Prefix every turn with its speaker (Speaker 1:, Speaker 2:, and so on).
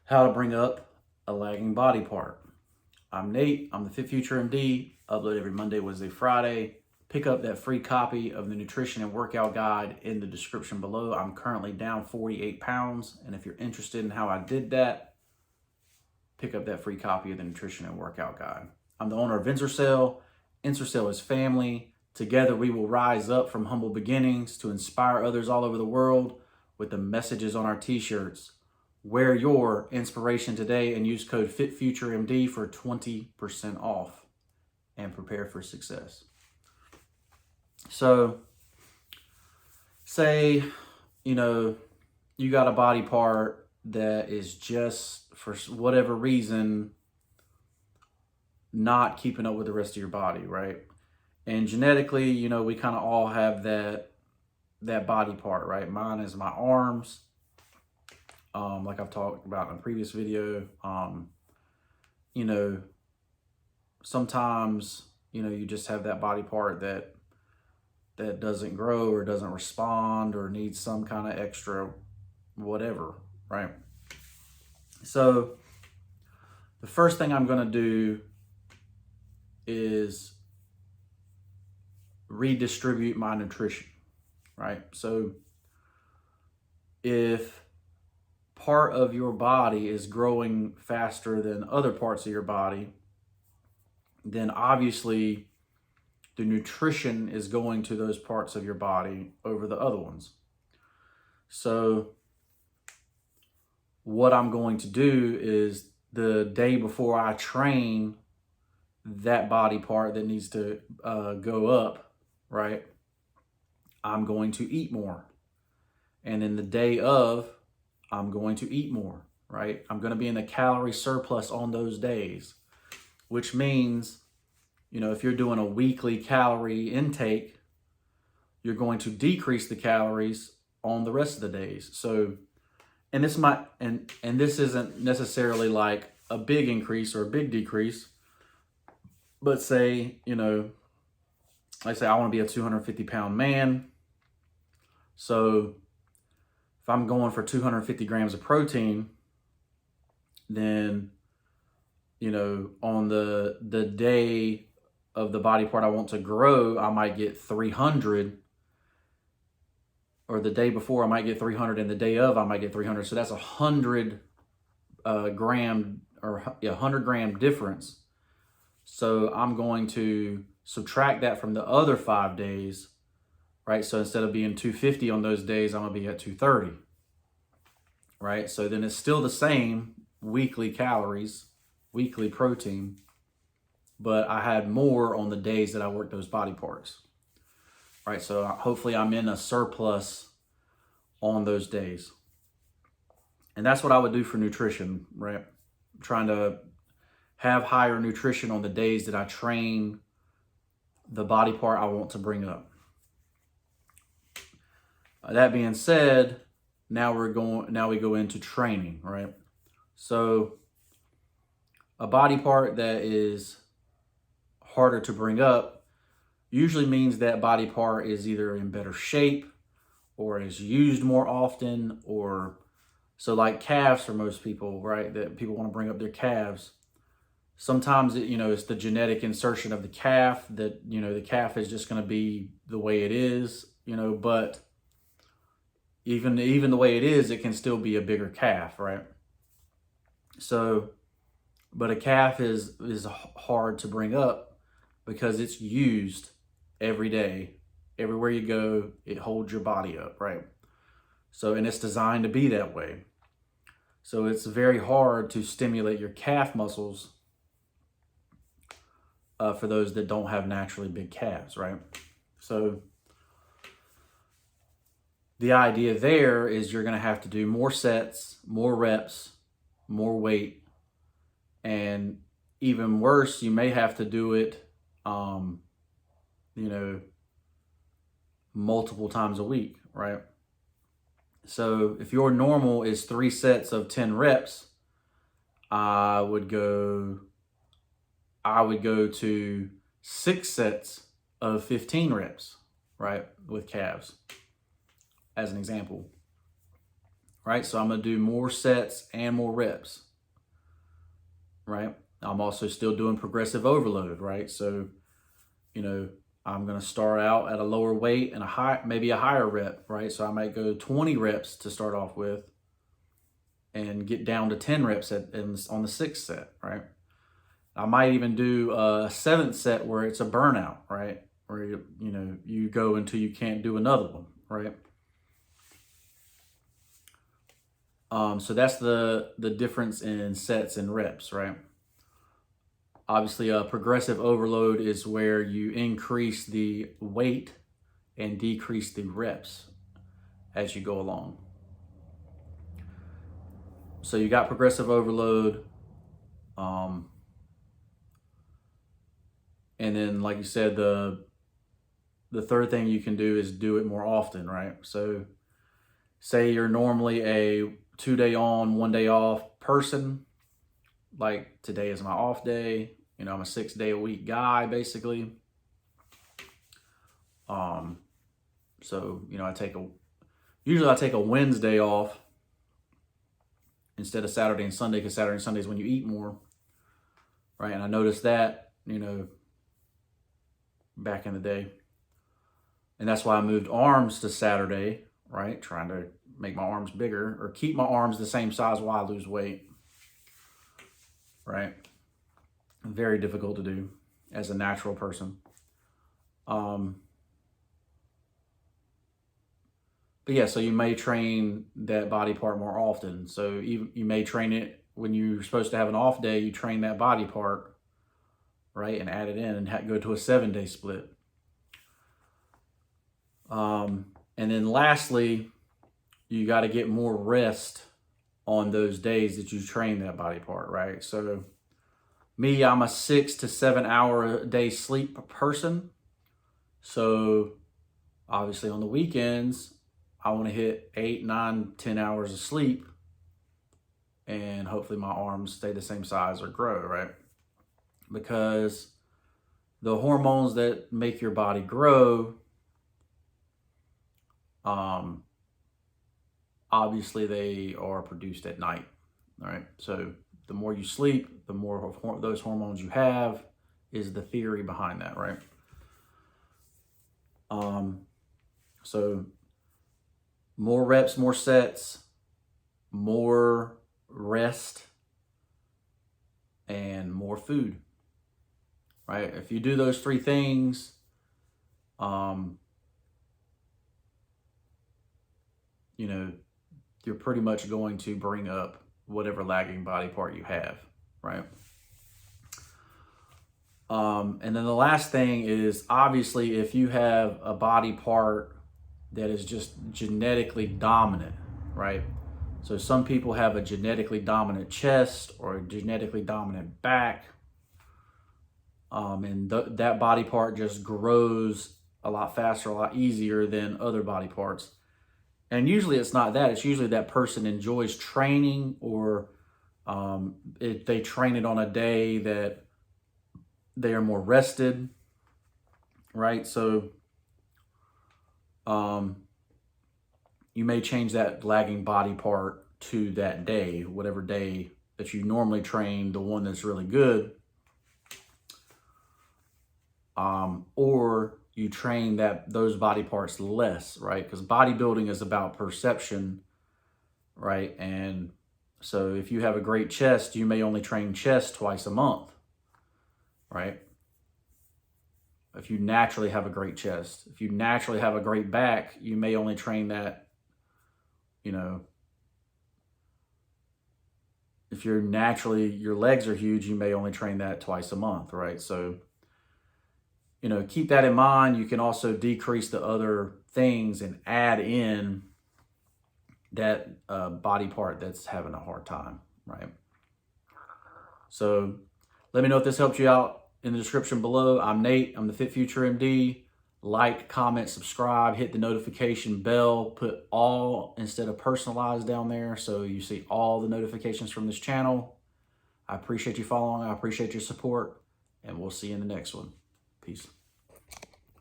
Speaker 1: How to bring up a lagging body part. I'm Nate. I'm the FitFutureMD. Upload every Monday, Wednesday, Friday. Pick up that free copy of the nutrition and workout guide in the description below. I'm currently down 48 pounds. And if you're interested in how I did that, pick up that free copy of the nutrition and workout guide. I'm the owner of Ensorsale. Ensorsale is family. Together we will rise up from humble beginnings to inspire others all over the world with the messages on our t-shirts. Wear your inspiration today and use code FitFutureMD for 20% off and prepare for success. So say, you got a body part that is just for whatever reason not keeping up with the rest of your body, right? And genetically, we kind of all have that body part, right? Mine is my arms. Like I've talked about in a previous video, sometimes, you just have that body part that doesn't grow or doesn't respond or needs some kind of extra whatever, right? So the first thing I'm going to do is redistribute my nutrition, right? So if part of your body is growing faster than other parts of your body, then obviously the nutrition is going to those parts of your body over the other ones. So what I'm going to do is the day before I train that body part that needs to go up, right, I'm going to eat more. And then the day of, I'm going to eat more, right? I'm going to be in a calorie surplus on those days, which means, if you're doing a weekly calorie intake, you're going to decrease the calories on the rest of the days. So, and this might, and this isn't necessarily like a big increase or a big decrease, but say, like say I want to be a 250 pound man. So if I'm going for 250 grams of protein, then, on the day of the body part I want to grow, I might get 300, or the day before I might get 300, and the day of I might get 300. So that's 100 gram or 100 gram difference. So I'm going to subtract that from the other 5 days, right? So instead of being 250 on those days, I'm gonna be at 230, right? So then it's still the same weekly calories, weekly protein, but I had more on the days that I worked those body parts, right? So hopefully I'm in a surplus on those days. And that's what I would do for nutrition, right? I'm trying to have higher nutrition on the days that I train the body part I want to bring up. That being said, now we go into training, right? So a body part that is harder to bring up usually means that body part is either in better shape or is used more often, or so like calves for most people, right? That people want to bring up their calves. Sometimes it's the genetic insertion of the calf that, the calf is just going to be the way it is, but even the way it is, it can still be a bigger calf, right? So, but a calf is hard to bring up because it's used every day. Everywhere you go, it holds your body up, right? So, and it's designed to be that way. So it's very hard to stimulate your calf muscles for those that don't have naturally big calves, right? So the idea there is you're going to have to do more sets, more reps, more weight, and even worse, you may have to do it, multiple times a week, right? So if your normal is 3 sets of 10 reps, I would go to 6 sets of 15 reps, right? With calves, as an example, right? So I'm going to do more sets and more reps, right? I'm also still doing progressive overload, right? So, you know, I'm going to start out at a lower weight and maybe a higher rep, right? So I might go 20 reps to start off with and get down to 10 reps on the 6th set, right? I might even do a 7th set where it's a burnout, right? Where you go until you can't do another one, right? So that's the difference in sets and reps, right? Obviously, a progressive overload is where you increase the weight and decrease the reps as you go along. So you got progressive overload. And then, like you said, the third thing you can do is do it more often, right? So say you're normally a 2-day on, 1-day off person. Like today is my off day. You know, I'm a 6-day-a-week guy, basically. So, you know, usually I take a Wednesday off instead of Saturday and Sunday, because Saturday and Sunday is when you eat more, right? And I noticed that, you know, back in the day. And that's why I moved arms to Saturday, right? Trying to make my arms bigger or keep my arms the same size while I lose weight, right? Very difficult to do as a natural person. But yeah, so you may train that body part more often. So you may train it when you're supposed to have an off day, you train that body part, right? And add it in and go to a 7-day split. And then lastly, you got to get more rest on those days that you train that body part, right? So me, I'm a 6 to 7 hour a day sleep person. So obviously on the weekends, I want to hit 8, 9, 10 hours of sleep, and hopefully my arms stay the same size or grow, right? Because the hormones that make your body grow, obviously they are produced at night, all right? So the more you sleep, the more of those hormones you have, is the theory behind that, right? So more reps, more sets, more rest, and more food, right? If you do those 3 things, you know, you're pretty much going to bring up whatever lagging body part you have, right? And then the last thing is, obviously, if you have a body part that is just genetically dominant, right? So some people have a genetically dominant chest or a genetically dominant back, and that body part just grows a lot faster, a lot easier than other body parts. And usually it's not that. It's usually that person enjoys training, or they train it on a day that they are more rested, right? So you may change that lagging body part to that day, whatever day that you normally train, the one that's really good. Or you train those body parts less, right? Because bodybuilding is about perception, right? And so if you have a great chest, you may only train chest twice a month, right? If you naturally have a great chest. If you naturally have a great back, you may only train that, you know, if your legs are huge, you may only train that twice a month, right? So, you know, keep that in mind. You can also decrease the other things and add in that body part that's having a hard time, right? So let me know if this helped you out in the description below. I'm Nate. I'm the FitFutureMD. Like, comment, subscribe, hit the notification bell, put all instead of personalized down there so you see all the notifications from this channel. I appreciate you following. I appreciate your support, and we'll see you in the next one. Peace.